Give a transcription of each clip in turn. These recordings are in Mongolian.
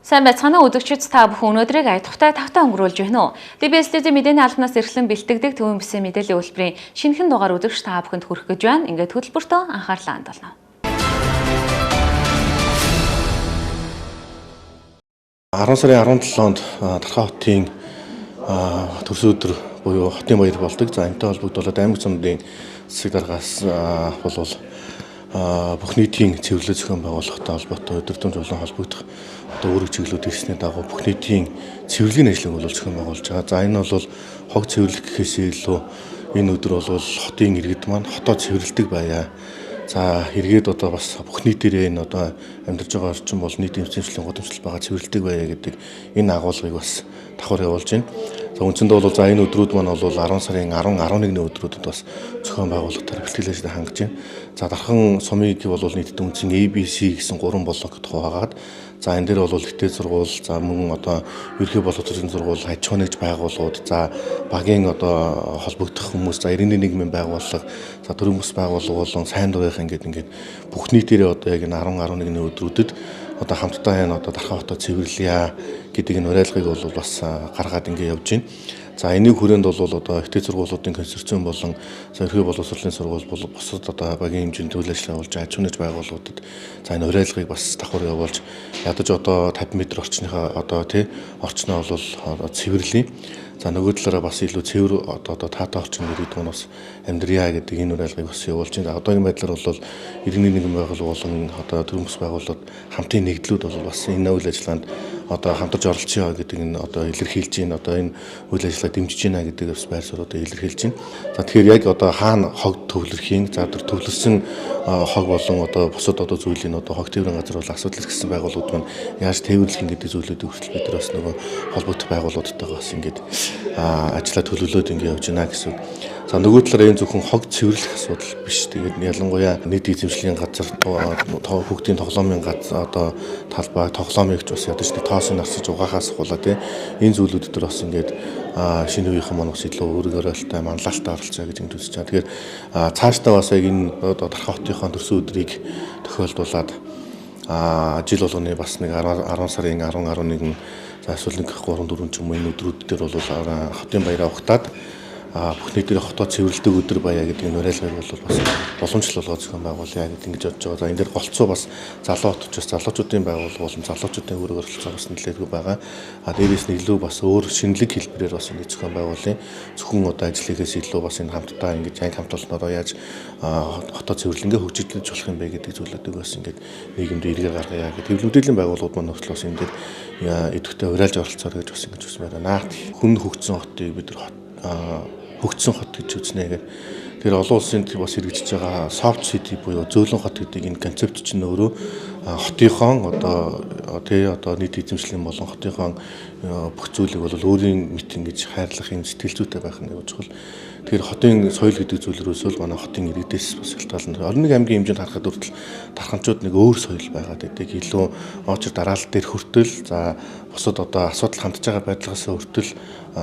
Сайн байцгаана уу үзэгчид, та бүхэн өнөөдрийг аятухтай тавтаа өнгөрүүлж байна уу? DBS-ийн мэдээний албанаас эрхлэн бэлтгэдэг төвийн бүсээ мэдээллийн үйлбэрийн шинэхэн дугаар үзэгч та бүхэнд хүрэх гэж байна. Ингээд хөтөлбөртөө анхаарлаа хандуулна. 10 сарын 17-нд Тархаа хотын төрсөн өдөр буюу хотын баяр болдог. За энэтэй холбогдуулаад аймаг цомдын засаг даргаас болвол бүх нийтийн цэвэрлэл зохион байгуулалттай холбоотой өдөртөмж болон холбогдох одоо үүрэг чиглэлүүд ирсний дагуу бүх нийтийн цэвэрлэгийн ажлыг бол зохион байгуулж байгаа. За энэ бол хог цэвэрлэх гэхээсээ илүү энэ өдөр бол хотын иргэд маань хотоо цэвэрлдэг байя. За эргээд одоо бас бүх нийтээрээ энэ одоо амьдарч байгаа орчин бол нийт эмчилгээний гудамжлал байгаа цэвэрлдэг байя гэдэг энэ агуулгыг бас давхар явуулж байна. За үндсэндээ бол за энэ өдрүүд маань бол 10 сарын 10, 11-ний өдрүүдэд бас зохион байгуулалтаар бэлтгэл ажил хангаж байна. За дархан сумыг бол нийтдээ үндсэн ABC гэсэн 3 блок тухайгаад за энэ дээр бол ихтэй сургууль, за мөн одоо ерхий боловсролын сургууль, аж ахуйн нэгж байгууллагууд, за багийн одоо холбогдох хүмүүс, за иргэний нийгмийн байгууллага, за төрийн бас байгууллага болон сайн дурынхан ингээд бүх нийтээрээ одоо яг энэ 10, 11-ний өдрүүдэд одоо хамтдаа энэ одоо Тархаа хотоо цэвэрлэе гэдэг энэ уриалгыг бол бас гаргаад ингээд явж байна. За энийг хүрээнд бол одоо ихтэй сургуулиудын консорциум болон ерхий боловсролын сургууль бол бусад одоо багийн хэмжээнд үйл ажиллагаа болж аж ахуйн байгууллагуудад за энэ уриалгыг бас давхар явуулж ядаж одоо 50 м орчныхаа одоо орчноо бол цэвэрлэе. За нөгөө талаараа бас илүү цэвэр одоо таатай орчин иргэд маань бас амьдрья гэдэг энэ уриалгыг бас явуулж байна. Одоогийн байдлаар бол иргэний нийгэм байгууллага болон одоо төрийн бас байгууллагууд хамтын нэгдлүүд бол бас энэ үйл ажиллагаанд одоо хамтарч оролцъё гэдэг энэ одоо илэрхийлж байна. Одоо энэ үйл ажиллагаа дэмжиж байна гэдэг бас байр суурьудаа илэрхийлж байна. За тэгэхээр яг одоо хаана хог төвлөрхийн, за тэр төвлөрсөн хог болон одоо бусад одоо зүйлийн одоо хог тээврийн газар бол асуудал гэсэн байгууллагууд маань яаж тээвэрлэх гэдэг зүйлүүдийг хүртэл бид нар бас нөгөө холбогдох байгууллагуудтайгаа бас ингээд ажиллаа төлөвлөлөөд ингэ явж байна гэсэн. За нөгөө талаараа энэ зөвхөн хог цэвэрлэх асуудал биш. Тэгээд ялангуяа нийт эзэмшлийн газар хүүхдийн тоглоомын газар одоо талбай тоглоомыг ч бас ядаж тоосон нарсаж угаахаас хулаа энэ зүйлүүд дээр бас ингээд шинэ үеийнхэн маань бас илүү өөрөөр оролттой манлайлалтай оролцоо гэж үзэж байгаа. Тэгэхээр цаашдаа бас яг энэ одоо Тархаа хотынхаа төрсөн өдрийг тохиолдуулаад жил болгоны бас нэг 10 сарын 10, 11 за эсвэл нэг 3, 4 ч юм уу энэ өдрүүд дээр бол хотын баяраа ухтаад бүх нийтээр хотоо цэвэрлдэг өдөр баяа гэдэг энэ уриалгыг бол бас боломжтой болгоод зохион байгуулъя гэдэг ингэж бодож байгаа. За энэ дээр голцоо бас залуу хот учраас залуучуудын байгууллага болон залуучуудын үүрэг оролцоо бас нэлээдгүй байгаа. Дээрээс нь илүү бас өөр шинэлэг хэлбэрээр бас ингэ зохион байгуулъя. Зөвхөн одоо ажлынхээс илүү бас энэ хамтдаа ингэж анги хамт олноороо яаж хотоо цэвэрлэнгээ хөгжүүлж болох юм бэ гэдэг зүйлүүдийг бас ингэ нийгэмд эргээр гаргая гэдэг хэвлэл мэдээллийн байгууллагууд маань хүртэл бас энэ дээр идэвхтэй уриалж оролцоо гэж бас ингэж үсмээр байна. Хүн хөгжсөн хотыг бид нар хөгжсөн хот гэж үзнэ гэдэг. Тэр олон улсын бас хэрэгжиж байгаа soft city буюу зөөлөн хот гэдэг энэ концепт чинь өөрөө хотынхон одоо нийт эзэмшлийн болон хотынхон бүх зүйлийг бол өөрийн мэт ингэж хайрлах юм сэтгэл зүйтэй байх нь явж байгаа. Тэгэхээр хотын соёл гэдэг зүйлөөсөө л манай хотын иргэдээс бас шалтгаална. Орон нэг аймгийн хэмжээнд харахад хүртэл тарханчууд нэг өөр соёл байгаад байдаг. Илүү очир дараалал дээр хүртэл за бусад одоо асуудал хандж байгаа байдлаас хүртэл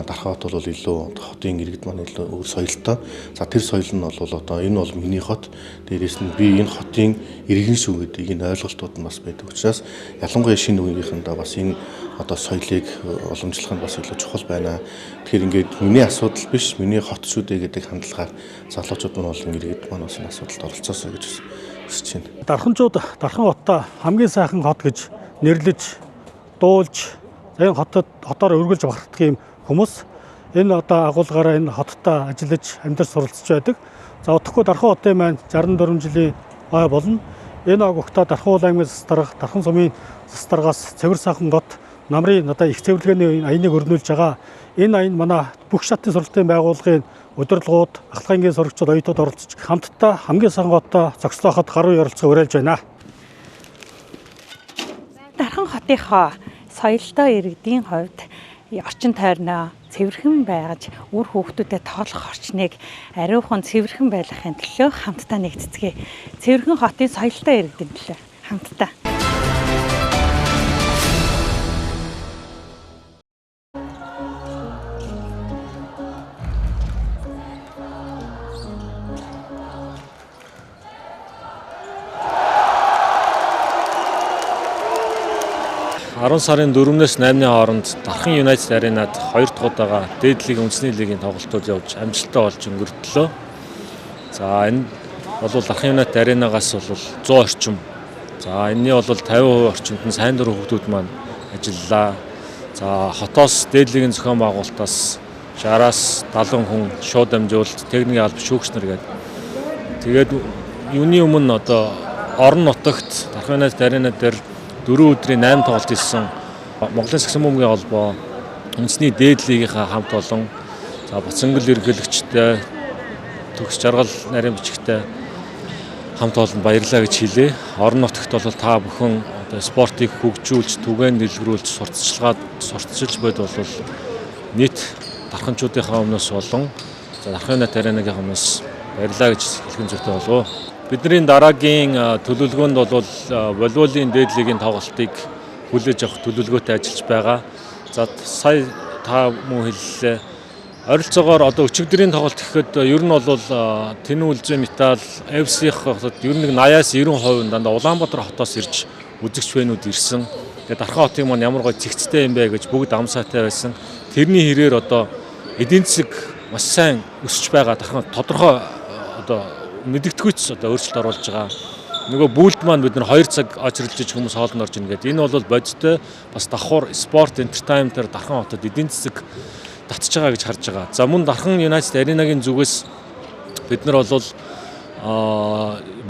Тархаа хот бол илүү хотын иргэд маань илүү өөр соёлтой. За тэр соёл нь бол одоо энэ бол миний хот. Дээрээс нь би энэ хотын иргэн шүү гэдэг энэ ойлголтууд нь бас байдаг учраас ялангуяа шинэ үеийнхэндээ бас энэ одоо соёлыг уламжлах нь бас илүү чухал байна. Тэгэхээр ингээд миний асуудал биш, миний хот шүү дээ гэдэг хандлагаар залуучууд нь болон иргэд маань бас энэ асуудалд оролцоосоо гэж хүсэж байна. Дарханчууд Тархан хотоо хамгийн сайхан хот гэж нэрлэж, дуулж, энэ хотоор өргөлж багтдаг юм хүмүүс энэ одоо агуулгаараа энэ хоттой ажиллаж амьдарч суралцж байдаг. За удахгүй Тархан хотын маань 64 жилийн ой болно. Энэ огтоо Тархан аймгийн засаг дарга, Тархан сумын засаг даргаас цэвэр сайхан гот намрын одоо их цэвэрлэгээний аяныг өрнүүлж байгаа. Энэ аян манай бүх шатны сургалтын байгууллагын удирдлагууд, ахлагын сурагчид, оюутнууд оролцож хамтдаа хамгийн сайхан готоо зогслооход гаруй оролцоо уриалж байна. Тархан хотынхоо соёлтой иргэдийн хувьд орчин тойрноо цэвэрхэн байгаж үр хүүхдүүдэд тоолох орчныг ариухан цэвэрхэн байлгахын төлөө хамтдаа нэгтцгээе. Цэвэрхэн хотын соёлтой иргэдийн төлөө хамтдаа. 10 сарын 4-өөс 8-ны хооронд Дархан United Arena-д 2 дахь удаага дээд лигийн үндэсний лигийн тоглолтууд явж амжилттай болж өнгөрдлөө. За энэ бол Дархан United Arena-гаас бол 100 орчим. За энэний бол 50% орчимд нь сайн дурын хүүхдүүд маань ажиллалаа. За хотоос дээд лигийн зохион байгуулалтаас 60-аас 70 хүн шууд дамжуулалт, техникийн алба шүүгч нар гэдэг. Тэгээд юуны өмнө одоо орон нутагт Дархан United Arena дээр 4 өдрийн 8 тоглолт хийсэн Монголын сагсан бөмбөгийн холбоо үндэсний дээд лигийнхаа хамт олон за Бацангал ерөнхийлөгчтэй төгс жаргал нарийн бичгтэй хамт олонд баярлалаа гэж хэлье. Орон нутагт бол та бүхэн одоо спортыг хөгжүүлж, түгээн дэлгэрүүлж, сурталчилж бодвол нийт дарханчуудынхаа өмнөөс болон за Дархан United Arena-гийн өмнөөс баярлалаа гэж хэлхэн зүйтэй болов. Бидний дараагийн төлөвлөгөөнд бол волейболын дээд лигийн тоглолтыг хүлээж авах төлөвлөгөөтэй ажиллаж байгаа. За сая та мөн хэллээ. Ойролцоогоор одоо өчигдрийн тоглолт гэхэд ер нь бол Тэнэн Үлзий Металл FC-ийн хотод ер нь 80-аас 90% дандаа Улаанбаатар хотоос ирж үзэгч фэнүүд ирсэн. Тэгээд Дархан хотын маань ямар гоё цэгцтэй юм бэ гэж бүгд амсаатай байсан. Тэрний хэрээр одоо эдийн засаг маш сайн өсөж байгаа Дархан тодорхой одоо мэдэгдэхүйц одоо өөрчлөлт оруулж байгаа. Нөгөө бүлд маань бид нар 2 цаг очролж хүмүүс хоолнд орж ийн гэдэг. Энэ бол бодиттой бас давхар спорт entertainment-ээр Дархан хотод эдийн засаг татж байгаа гэж харж байгаа. За мөн Дархан United Arena-гийн зүгээс бид нар бол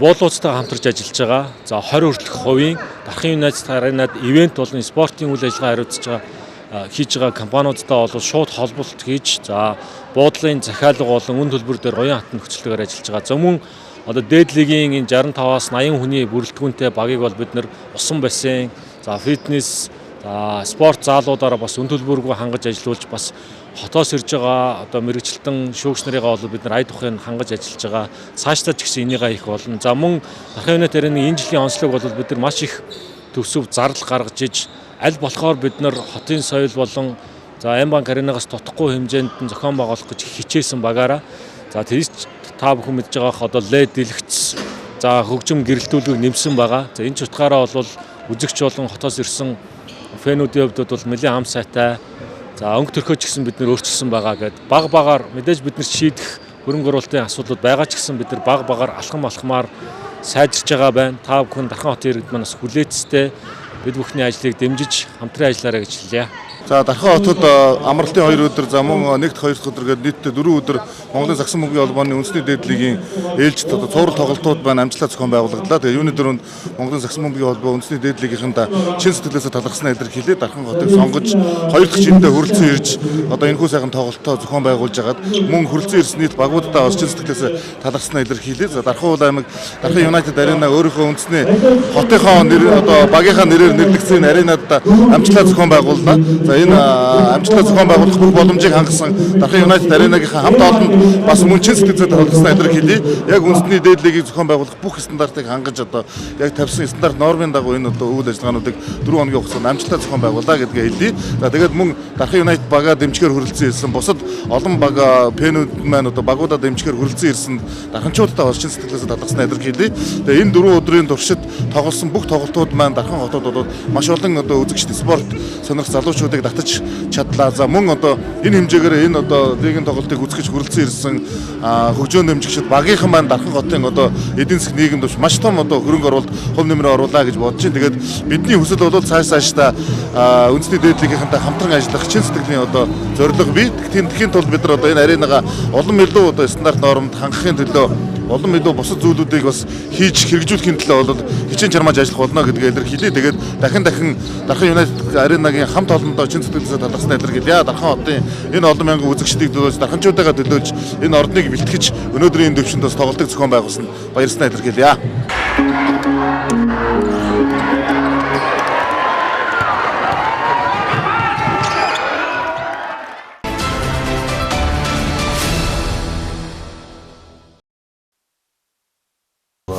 буулууцтай хамтарч ажиллаж байгаа. За 20 хүртэлх хувийн Дархан United Arena-д ивент болон спортын үйл ажиллагаа хариуцж байгаа хийж байгаа компаниудтай бол шууд холболт хийж за буудлын захиалга болон үн төлбөр дээр оюун хатан нөхцөлөөр ажиллаж байгаа. За мөн одоо дээд лигийн энэ 65-аас 80 хүний бүрэлдэхүүнтэй багийг бол бид нар усан бассейн, за фитнес, за спорт заалуудаараа бас үн төлбөргүй хангаж ажиллуулж бас хотоос ирж байгаа одоо мэрэгчлэн шүүгч нарыгаа бол бид нар ая тухыг хангаж ажиллаж байгаа. Цаашдаа ч гэсэн энийгээ хийх болно. За мөн Дархан United Arena-ийн энэ жилийн онцлог бол бид нар маш их төсөв зардал гаргаж иж аль болохоор бид нар хотын соёл болон за Аймбанк Аренагаас тутахгүй хэмжээнд нь зохион байгуулах гэж хичээсэн багаараа за тэрс та бүхэн мэдж байгаах одоо LED дэлгэц за хөгжим гэрэлтүүлгийг нэмсэн байгаа. За энэ ч утгаараа бол үзэгч болон хотоос ирсэн фэнүүдийн хувьд бол нэлээд ам сайтай за өнгө төрхөө ч гэсэн бид нэр өөрчилсөн байгаа гэд баг багаар мэдээж бид нар шийдэх хөрөнгө оруулалтын асуудлууд байгаа ч гэсэн бид нар баг багаар алхамаар сайжирч байгаа байна. Та бүхэн Дархан хотын иргэд манаас хүлээцтэй бид бүхний ажлыг дэмжиж хамтран ажиллаарай гэж хэлье. За Дархан хотод амралтын 2 өдөр за мөн 1-р 2-р өдөр гээд нийтдээ 4 өдөр Монголын сагсан бөмбөгийн холбооны үндэсний дээд лигийн ээлжид цуврал тоглолтууд байна амжилттай зохион байгуулагдлаа. Тэгээ юуны дөрөнд Монголын сагсан бөмбөгийн холбоо үндэсний дээд лигийнхаа чин сэтгэлээсээ талархсан илэрхийлээ Дархан хотыг сонгож 2 дахь жиндээ хүрэлцэн ирж одоо энэхүү сайхан тоглолтоо зохион байгуулж агаад мөн хүрэлцэн ирсэн нийт багуудаа чин сэтгэлээсээ талархсан илэрхийлээ. За Дархан аймаг Дархан United Arena өөрийнхөө үндэсний хотынхоо нэр одоо багийнхаа нэрээр нэрлэгдсэн аренад амжилттай зохион байгууллаа. Энэ амжилттай зохион байгуулах бүх боломжийг хангасан Дархан United Arena-гийнхаа хамт олонд бас мөн чин сэтгэлзээ талархсан илэрхийлээ. Яг үндэсний дээд лигийг зохион байгуулах бүх стандартыг хангаж одоо яг тавьсан стандарт нормын дагуу энэ одоо үйл ажиллагаануудыг 4 хоногийн хугацаанд амжилттай зохион байгууллаа гэдгээ хэлье. За тэгээд мөн Дархан United бага дэмжгээр хүрэлцэн ирсэн бусад олон бага пэнүүд маань одоо багуудаа дэмжгээр хүрэлцэн ирсэн дарханчуудтай бас чин сэтгэлзээ талархсан илэрхийлээ. Тэгээд энэ 4 өдрийн туршид тоглосон бүх тоглолтууд маань Дархан хотод бол маш олон одоо үзэгчд спорт сонирх залуучуудыг татаж чадлаа. За мөн одоо энэ хэмжээгээр энэ одоо лигийн тоглолтыг үзэж хүрэлцэн ирсэн хөгжөөн дэмжигчид багийнхан маань Дархан хотын одоо эдийн засгийн нийгэмд маш том одоо хөрөнгө оруулалт хувь нэмрээ оруулаа гэж бодож байна. Тэгээд бидний хүсэл бол цаашдаа үндэсний дээд лигийнхантай хамтран ажиллах чин сэтгэлийн одоо зорилго бий. Тэхийн тулд бид нар одоо энэ аренага улам илүү одоо стандарт нормд хангахын төлөө улам илүү бусад зүйлүүдийг бас хийж хэрэгжүүлэхийн төлөө бол хичээн чармааж ажиллах болно гэдгээ илэрхийлээ. Тэгээд дахин Дархан United Arena-гийн хамт олондоо чин сэтгэлзээ талархсан илэрхийлээ. Дархан хотын энэ олон мянган үзэгчдийг төлөөж дарханчуудаа төлөөж энэ орныг бэлтгэж өнөөдрийн энэ төвшөнд бас тоглолтыг зохион байгуулсан баярснаа илэрхийлье.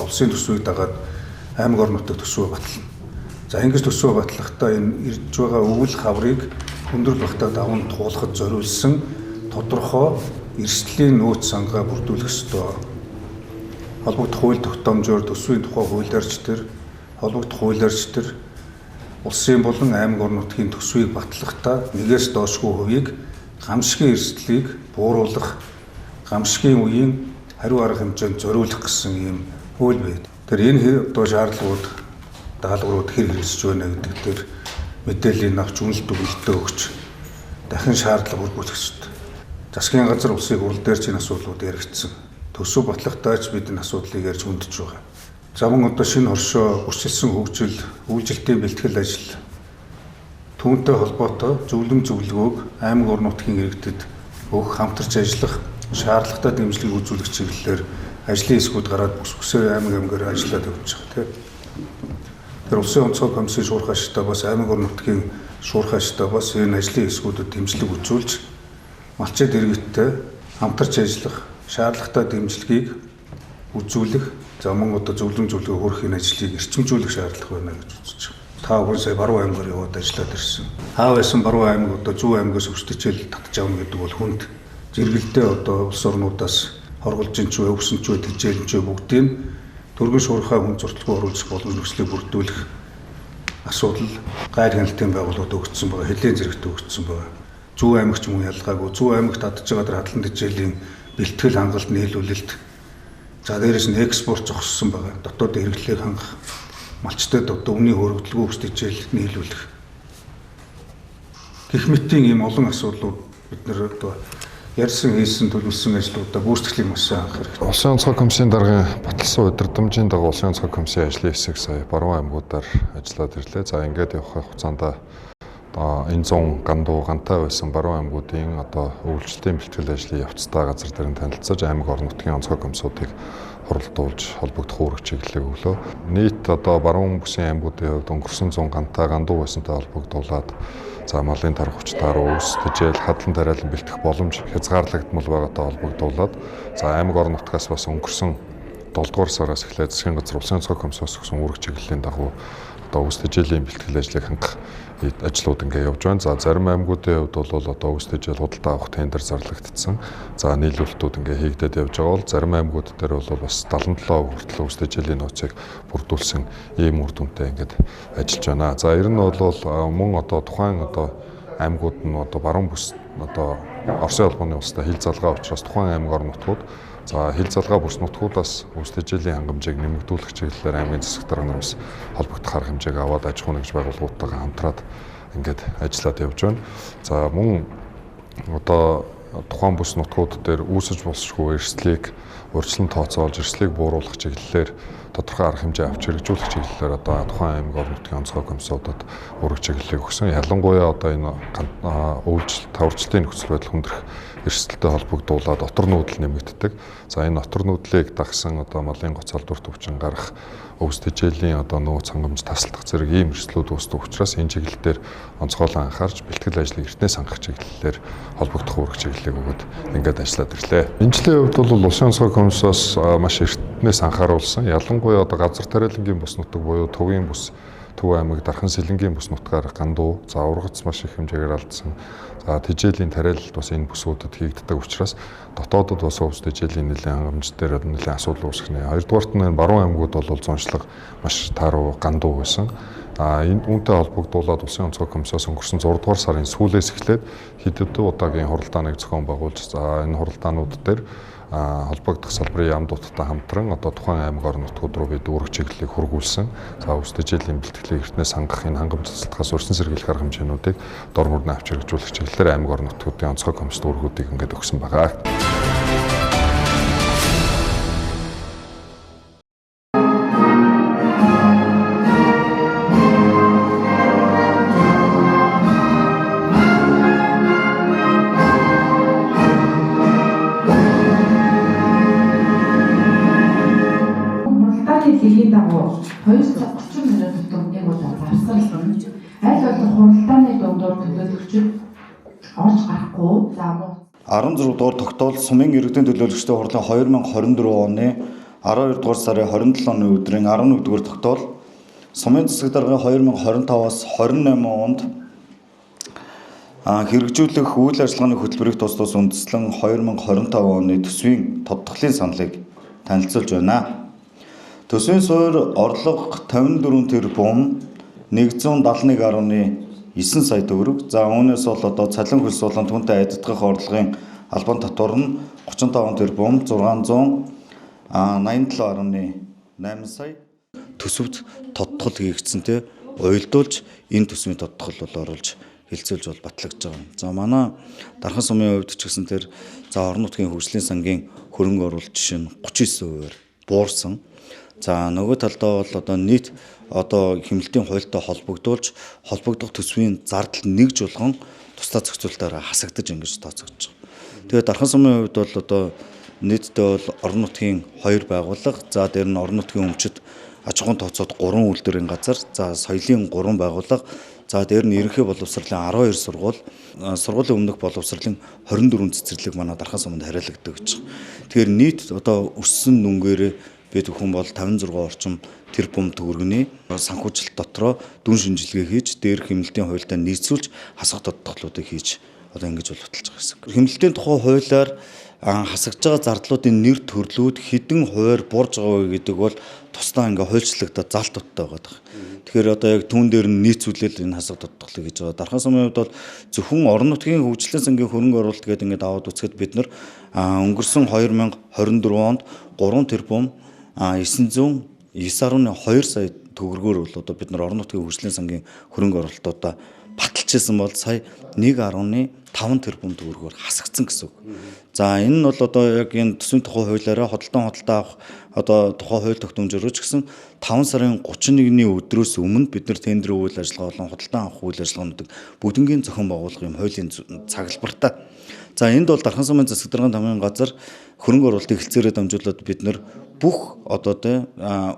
Улсын төсвийг дагаад аймаг орон нутгийн төсвөө батлана. За ингэж төсвөө батлахдаа энэ ирж байгаа өвөл хаврыг өндөр багтаа даван туулахад зориулсан тодорхой эрсдлийн нөөц сангаа бүрдүүлэх ёстой. Холбогдох хууль тогтоомжоор төсвийн тухай хуулиарч төр, холбогдох хуулиарч төр улсын болон аймаг орон нутгийн төсвийг батлахдаа нэгээс доошгүй хувийг гамшигын эрсдлийг бууруулах, гамшигын үеийн хариу арга хэмжээнд зориулах гэсэн ийм хууль байд. Тэр энэ одоо шаардлагууд даалгаврууд хэр хэрэгжиж байна гэдэг дээр мэдээллийг авч үнэлт өгөлтөө өгч дахин шаардлага бүргүүлэхэд засгийн газар улсын хурал дээр ч энэ асуудлууд яригдсан. Төсөв батлахдаа ч бид энэ асуудлыг ярьж хүндэж байгаа. За мөн одоо шинэ оршоо үржилсэн хөгжил, үйлчлэлтийн бэлтгэл ажил түүнтэй холбоотой зөвлөм зөвлөгөөг аймаг орон нутгийн иргэдэд өгөх, хамтарч ажиллах, шаардлагатай дэмжлэг үзүүлэх чиглэлээр ажлын хэсгүүд гараад бүсгүйсээр аймаг-аймгаар ажиллаад явж байгаа тийм. Тэр улсын онцгой комиссийн шуурхай штабаас аймаг орон нутгийн шуурхай штабаас энэ ажлын хэсгүүдэд дэмжлэг үзүүлж малчид иргэдтэй хамтарч ажиллах, шаардлагатай дэмжлэгийг үзүүлэх, за мөн одоо зөвлөм зөвлөгөө хүргэхийн ажлыг эрчимжүүлэх шаардлага байна гэж үзэж байна. Та бүхэн сая Баруун аймгаар яваад ажиллаад ирсэн. Хаа байсан Баруун аймаг одоо Зүүн аймгаас өвчтөчл татж авна гэдэг бол хүнд зэрэгэлдээ одоо улс орнуудаас хорголж ин ч вэ, өвсөн ч вэ, тэжээл ч вэ бүгдийг төргөн шуурхай хүн зурталгүй оруулах боломж нөхцөлийг бүрдүүлэх асуудал гайр хяналтын байгууллагууд өгсөн байгаа, хэдийн зэрэгт өгсөн байгаа. Зүүн аймагч мөн ялгаагүй. Зүүн аймагт татж байгаа дэр хадлан тэжээлийн бэлтгэл хангалт нийлүүлэлт. За дээрээс нь экспорт зогссон байгаа. Дотоод хэрэглээг хангах, малчтад одоо өмнө хөргөдөлгөө өвчтөжл нийлүүлэх. Гэх мэтийн ийм олон асуудлууд бид нэр одоо ярьсан хийсэн төлөвлөсөн ажлуудаа гүйцэтгэхийг маш сайн анх хэрэгтэй. Улсын онцгой комиссийн даргын баталсан удирдамжийн дагуу Улсын онцгой комиссийн ажлын хэсэг сая Баруун аймагуудаар ажиллаад ирлээ. За ингээд явах хугацаанд энэ 100 гандуу гантай байсан Баруун аймагуудын одоо үйлчлэлийн бэлтгэл ажлын явцдаа газар дээр нь танилцаж аймаг орон нутгийн онцгой комиссуудыг хуралдуулж холбогдох үүрэг чиглэлийг өглөө. Нийт одоо Баруун бүсийн аймагуудын хувьд өнгөрсөн 100 гантай гандуу байсантай холбогдуулаад за малын тар хүч таар ус, тэжээл, хадлан тариалан бэлтгэх боломж хязгаарлагдмал байгаатай холбогдуулаад за аймаг орон нутгаас бас өнгөрсөн 7 дугаар сараас эхлээд засгийн газар Улсын онцгой комиссоос өгсөн үүрэг чиглэлийн дагуу одоо ус тэжээлийн бэлтгэл ажлыг хангах ажлууд ингээ явж байна. За зарим аймагуудын хувьд бол одоо ус тэжээл худалдаа авах тендер зарлагдсан. За нийлүүлэлтүүд ингээ хийгдээд явж байгаа бол зарим аймагуд дээр бол бас 77% хүртэл ус тэжээлийн нөөцийг бүрдүүлсэн ийм үр дүнтэй ингээд ажиллаж байна. За ер нь бол мөн одоо тухайн одоо аймагуд нь одоо баруун бүс одоо Оросын холбооны улстай хил залгаа учраас тухайн аймаг орон нутгууд за хил залгаа бүс нутгуудаас ус тэжээлийн хангамжийг нэмэгдүүлэх чиглэлээр аймгийн засаг дарганы бас холбогдох арга хэмжээг аваад аж ахуйн нэгж байгууллагуудтайгаа хамтраад ингээд ажиллаад явж байна. За мөн одоо тухайн бүс нутгууд дээр үүсэж болшгүй эрсдлийг урьдчилан тооцоолж эрсдлийг бууруулах чиглэлээр тодорхой арга хэмжээ авч хэрэгжүүлэх чиглэлээр одоо тухайн аймаг орон нутгийн онцгой комиссуудад үүрэг чиглэлийг өгсөн. Ялангуяа одоо энэ өвлжил таварчлалын нөхцөл байдал хүндрэх эрсдэлтэй холбогдуулаад отор нүүдэл нэмэгддэг. За энэ отор нүүдлийг дагсан одоо малын гоц халдварт өвчин гарах, өвс тэжээлийн одоо нөөц хангамж тасалдах зэрэг ийм эрсдлүүд үүсдэг учраас энэ чиглэлээр онцгойлон анхаарч бэлтгэл ажлыг эртнээс хангах чиглэлээр холбогдох үүрэг чиглэлийг өгöd ингээд ажиллаад ирлээ. Энэ жилийн хувьд бол Улсын онцгой комиссоос маш эртнээс анхааруулсан. Ялангуяа одоо газар тариалангийн бус нутаг буюу Төвийн бүс, Төв аймаг, Дархан сэлэнгийн бус нутгаар гандуу, за ургац маш их хэмжээгээр алдсан. За тэжээлийн тариалалт бас энэ бүсгүүдэд хийгддэг учраас дотоодод бас өвс тэжээлийн нэлээд хангамж дээр нэлээд асуудал үүсэх нэ. Хоёрдугаарт нь баруун аймагуд бол зуншлаг маш тааруу гандуу байсан. Энэ үүнтэй холбогдуулаад Улсын онцгой комиссоос өнгөрсөн 6 дугаар сарын сүүлээс эхлээд хэд удаагийн хуралдааныг зохион байгуулж за энэ хуралдаанууд дээр холбогдох салбарын яамдуудтай хамтран одоо тухайн аймаг орон нутгууд руу бид үүрэг чиглэлийг хургуулсан. За өвс тэжээлийн бэлтгэлийг эртнээс хангах энэ хангамж цэцлэхээс урьдчилан сэргийлэх арга хэмжээнүүдийг дор мөрдөө авч хэрэгжүүлэх чиглэлээр аймаг орон нутгуудын онцгой комисс үүргүүдийг ингээд өгсөн байгаа. Дэлхийн дагуу 230 минут тутамдын удаа завсарлан аль болох хуралдааны дундуур төлөөлөгчд орж гарахгүй за мөн 16 дугаар тогтоол сумын иргэдийн төлөөлөгчдийн хурлын 2024 оны 12 дугаар сарын 27 оны өдрийн 11 дугаар тогтоол сумын засаг даргын 2025-аас 28 онд хэрэгжүүлэх үйл ажиллагааны хөтөлбөрийг тус үндэслэн 2025 оны төсвийн тодтголын саналыг танилцуулж байна. Төсвийн суурь орлого 54 тэрбум 171.9 сая төгрөг. За үүнээс бол одоо цалин хөлс болон түнтэй айддгах орлогын албан татвар нь 35 тэрбум 687.8 сая. Төсөвт тодтгол хийгдсэнтэй уялдуулж энэ төсвийн тодтгол бол оруулж хилцүүлж бол батлагдж байгаа юм. За манай Дархан сумын хувьд ч гэсэн тэр за орон нутгийн хөгжлийн сангийн хөрөнгө оруулалт жишээ нь 39%-аар буурсан. За нөгөө талдаа бол одоо нийт одоо хэмнэлтийн хуультай холбогдох төсвийн зардал нэгж болгон тусдаа зохицуулалтаараа хасагдаж ингэж тооцогдож байгаа. Тэгээд Дархан сумын хувьд бол одоо нийтдээ бол орон нутгийн 2 байгууллага, за дээр нь орон нутгийн өмчит аж ахуйн тооцоод 3 үйлдвэрийн газар, за соёлын 3 байгууллага, за дээр нь ерөнхий боловсролын 12 сургууль, сургуулийн өмнөх боловсролын 24 цэцэрлэг манай Дархан суманд хариалагддаг гэж байна. Тэгэхээр нийт одоо өссөн дүнгээрээ бид бүхэн бол 56 орчим тэрбум төгрөгийн санхүүжилт дотроо дүн шинжилгээ хийж, дээр хэмнэлтийн хуультай нийцүүлж хасах тодтголуудыг хийж одоо ингэж бол баталж байгаа гэсэн. Хэмнэлтийн тухай хуулиар хасагдж байгаа зардлуудын нэр төрлүүд хэдэн хувиар буурж байгаа вэ гэдэг бол тусдаа ингээ хуульчлагдаад залтуудтай байгаа. Тэгэхээр одоо яг түүн дээр нь нийцүүлэл энэ хасах тодтголыг хийж байгаа. Дархан сумын хувьд бол зөвхөн орон нутгийн хөгжлийн сангийн хөрөнгө оруулалт гэдэг ингээд аваад үзэхэд бид нар өнгөрсөн 2024 онд 3 тэрбум 909.2 сая төгрөгөөр бол одоо бид нар орон нутгийн хөгжлийн сангийн хөрөнгө оруулалтуудаа баталчихсан бол сая 1.5 тэрбум төгрөгөөр хасагдсан гэсэн үг. За энэ нь бол одоо яг энэ төсвийн тухай хуулиараа худалдан авах одоо тухай хууль тогтоомжоор ч гэсэн 5 сарын 31-ний өдрөөс өмнө бид нар тендерийн үйл ажиллагаа болон худалдан авах үйл ажиллагаануудыг бүгднгийн зохион байгуулах юм хуулийн цаглбартай. За энд бол Дархан сумын засаг даргын тамгын газар хөрөнгө оруулалтыг хэлцээрээ дамжуулаад бид нар бүх одоо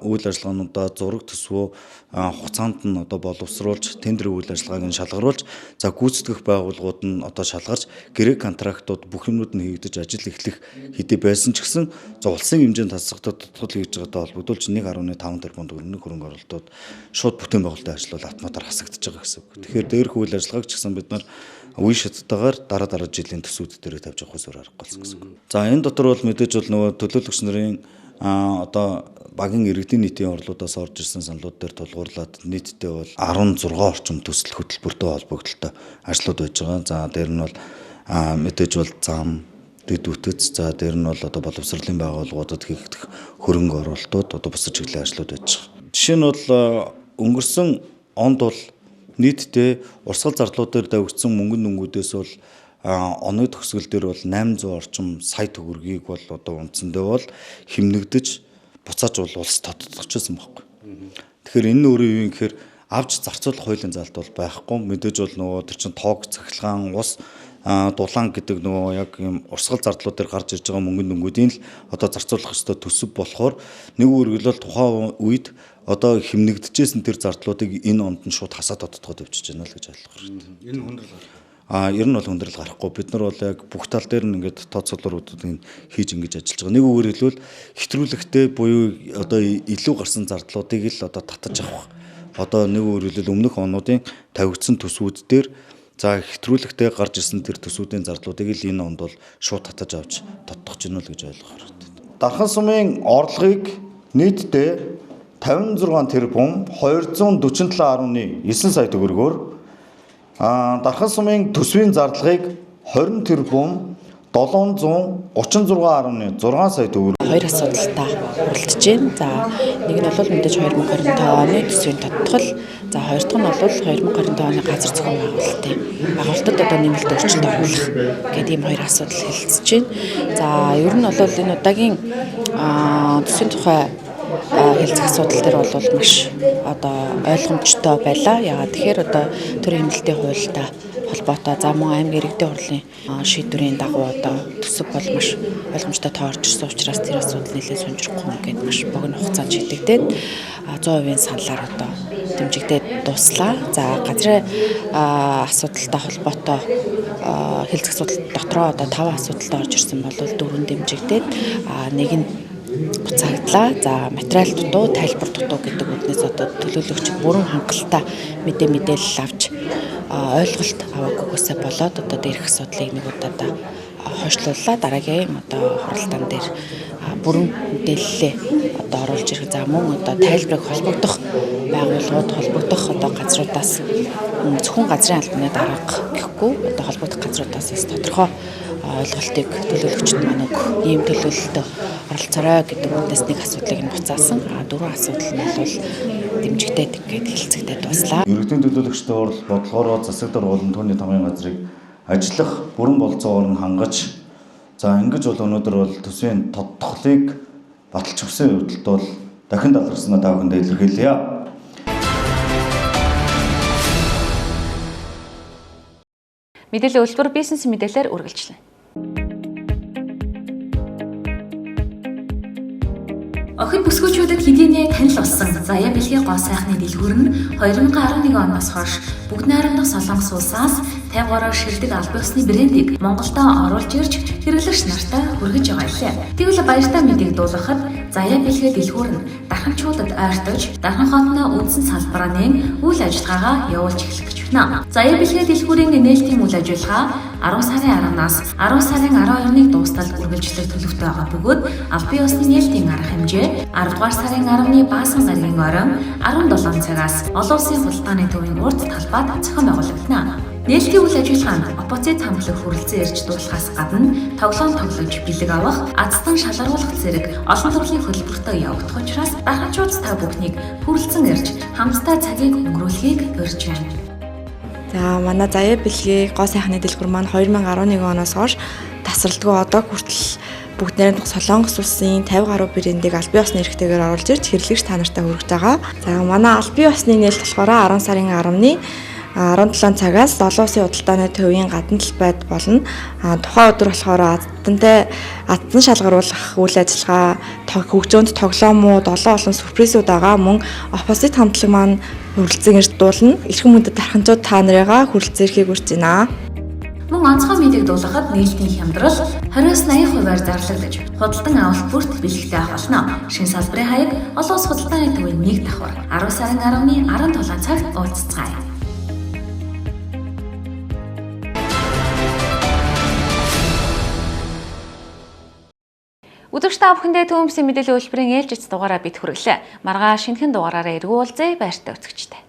үйл ажиллагаануудаа зураг төсвөө хугацаанд нь одоо боловсруулж тендерийн үйл ажиллагааг нь шалгаруулж за гүйцэтгэх байгууллагууд нь одоо шалгарч гэрээ контрактууд бүх юмнууд нь хийгдэж ажил эхлэх хэдий байсан ч гэсэн улсын хэмжээнд хасагдах тодтгол хийж байгаатай холбогдуулж 1.5 тэрбум төгрөгийн хөрөнгө оруулалтууд шууд бүтээн байгуулалтын ажил бол автоматар хасагдаж байгаа гэсэн үг. Тэгэхээр дээрх үйл ажиллагааг ч гэсэн бид нар үе шаттайгаар дараа жилийн төсвүүд дээр тавьж авах зүйр аргагүй болсон гэсэн үг. За энэ дотор бол мэдээж бол нөгөө төлөөлөгч нарын одоо багийн иргэдийн нийтийн орлуудаас орж ирсэн саналууд дээр тулгуурлаад нийтдээ бол 16 орчим төсөл хөтөлбөртэй холбогдолтой ажлууд байж байгаа. За дээр нь бол мэдээж бол зам, дэд үтц, за дээр нь бол одоо боловсролын байгууллагуудад хийгдэх хөрөнгө оруулалтууд одоо бусад чиглэлийн ажлууд байж байгаа. Жишээ нь бол өнгөрсөн онд бол нийтдээ урсгал зардлууд дээр давигдсан мөнгөн дүнгуудээс бол оны төгсгөл дээр бол 800 орчим сая төгрөгийг бол одоо үндсэндээ бол хэмнэгдэж буцааж бол улс тодтогчсон байхгүй. Тэгэхээр энэ нь өөрөө юу юм гэхээр авч зарцуулах хуулийн залт бол байхгүй. Мэдээж бол нөгөө тэр чин тоог цахилгаан ус дулаан гэдэг нөгөө яг юм урсгал зардлууд дээр гарч ирж байгаа мөнгөн дүнгуудийн л одоо зарцуулах ёстой төсөв болохоор нэг үргэлжлэл тухайн үед одоо хэмнэгдэжсэн тэр зардлуудыг энэ онд нь шууд хасаад тодтогод явчихж байна л гэж ойлгох хэрэгтэй. Энэ хүндрэл ер нь бол хүндрэл гарахгүй. Бид нар бол яг бүх тал дээр нь ингээд тооцоололуудыг хийж ингэж ажиллаж байгаа. Нэг үгээр хэлбэл хэтрүүлэгтэй буюу одоо илүү гарсан зардлуудыг л одоо татаж авах. Одоо нэг үгээр хэлбэл өмнөх онуудын тавигдсан төсвүүд дээр за хэтрүүлэгтэй гарч ирсэн тэр төсвүүдийн зардлуудыг л энэ онд бол шууд татаж авч тодтогч гинэ л гэж ойлгох хэрэгтэй. Дархан сумын орлогыг нийтдээ 56 тэрбум 247.9 сая төгрөгөөр Дархан сумын төсвийн зарлагыг 20 тэрбум 736.6 сая төгрөг. Хоёр асуудалтай уралдаж байна. За нэг нь бол мэдээж 2025 оны төсвийн тодтгол. За хоёр дахь нь бол 2025 оны газар зохион байгуулалтад одоо нэмэлт өөрчлөлт оруулах гэдэг ийм хоёр асуудал хэлэлцэж байна. За ер нь бол энэ удаагийн төсвийн тухай хэлцэх асуудал дээр бол маш одоо ойлгомжтой байлаа. Яагаад тэгэхээр одоо төрийн хэмнэлтийн хуультай холбоотой за мөн аймаг иргэдийн хурлын шийдвэрийн дагуу одоо төсөв бол маш ойлгомжтой таарч ирсэн учраас тэр асуудал нэлээд сонирхолтой гэдэг маш богино хугацаанд шийдэгдээд 100% саналаар одоо дэмжигдээд дуслаа. За газрын асуудалтай холбоотой хэлцэх асуудал дотроо одоо 5 асуудалтай орж ирсэн бол 4 дэмжигдээд нэг нь буцаагдлаа. За материал дутуу, тайлбар дутуу гэдэг үгнээс одоо төлөөлөгч бүрэн хангалттай мэдээлэл авч ойлголт аваагүйгээсээ болоод одоо дээрх асуудлыг нэг удаа хойшлууллаа. Дараагийн одоо хуралдаан дээр бүрэн мэдээлэлээ одоо оруулж ирэх за мөн одоо тайлбарыг холбогдох байгууллагууд холбогдох одоо газруудаас зөвхөн газрын албаны дарга гэхгүй одоо холбогдох газруудаас бас тодорхой ойлголтыг төлөөлөгчд маань ийм төлөөлөлтөд оролцоорой гэдэг үндээс нэг асуудлыг нь буцаасан. Дөрвөн асуудал нь бол дэмжигдээд ингээд хэлцэгдээ дуслаа. Иргэдийн төлөөлөгчдийн урал бодлогоор засаг даргуулан түүний тамгын газрыг ажиллах бүрэн болцоогоор нь хангаж за ингэж бол өнөөдөр бол төсвийн тодтголыг баталж өгсөн явдалд бол дахин талархснаа та бүхэнд илэрхийлье. Мэдээллийн үйлдвэр бизнес мэдээлэлээр үргэлжлэнэ. Охид бүсгүйчүүдэд хэдийнэ танил болсон заяа бэлгийн гоо сайхны дэлгүүр нь 2011 оноос хойш бүгд найрамдах Солонгос улсаас 50 гаруй шилдэг аль биесны брендийг Монголдо оруулж ирж хэрэглэгч нартай хүргэж байгаа юм. Тэгвэл баяртай мэдээг дуулгахад заяа бэлгийн дэлгүүр нь дарханчуудад ойртож дархан хотны үндсэн салбарын үйл ажиллагаагаа явуулж эхлэх гэж байна. Заяа бэлгийн дэлгүүрийн нээлтийн үйл ажиллагаа 10 сарын 10-наас 10 сарын 12-ны дуустал үргэлжлэх төлөвтэй байгаа бөгөөд аль биесны нээлтийн арга хэмжээ 10 дугаар сарын 10-ны баасан гарагийн оройн 17 цагаас олон улсын худалдааны төвийн урд талбайд зохион байгуулагдана. Нээлтийн үйл ажиллагаанд оппозит хамтлаг хүрэлцэн ирж дуусахаас гадна тоглоом тоглож бэлэг авах, азтан шалгаруулах зэрэг олон төрлийн хөтөлбөртөө явагдах учраас дарханчууд та бүхнийг хүрэлцэн ирж хамтдаа цагийг өнгөрүүлэхийг урьж байна. За манай заяа бэлгийн гоо сайхны дэлгүүр маань 2011 оноос хойш тасралтгүй одоо хүртэл бүгд найрамдах Солонгос улсын 50 гаруй брендийг аль бие усны эрхтэйгээр оруулж ирж хэрэглэгч та нартай хүргэж байгаа. За манай аль бие усны нээлт болохоор 10 сарын 10-ны 17 цагаас 7 улсын худалдааны төвийн гадна талбайд болно. Тухайн өдөр болохоор азтан шалгаруулах үйл ажиллагаа, хөгжөөнд тоглоомууд, олон сюрпризүүд байгаа. Мөн оппозит хамтлаг маань хүрэлцэн ирж дуулна. Эрхэм мөндөд дарханчууд та нарыгаа хүрэлцэн ирэхийг урьж байна. Мөн онцгой мэдээг дуулгахад нээлтийн хямдрал 20-80%-аар зарлагдаж, худалдан авалт бүрт бэлэгтэй авах болно. Шинэ салбарын хаяг олон улс худалдааны төвийн 1 давхар 10 сарын 10-ны 17 цагт уулзцгаая. Өдөрт та бүхэндээ Төвөмбөсийн мэдээллийн үйлдвэрийн ээлжид дугаараа бид хүргэлээ. Маргааш шинэхэн дугаараараа эргүүлзээ, баяртай өцгчтэй.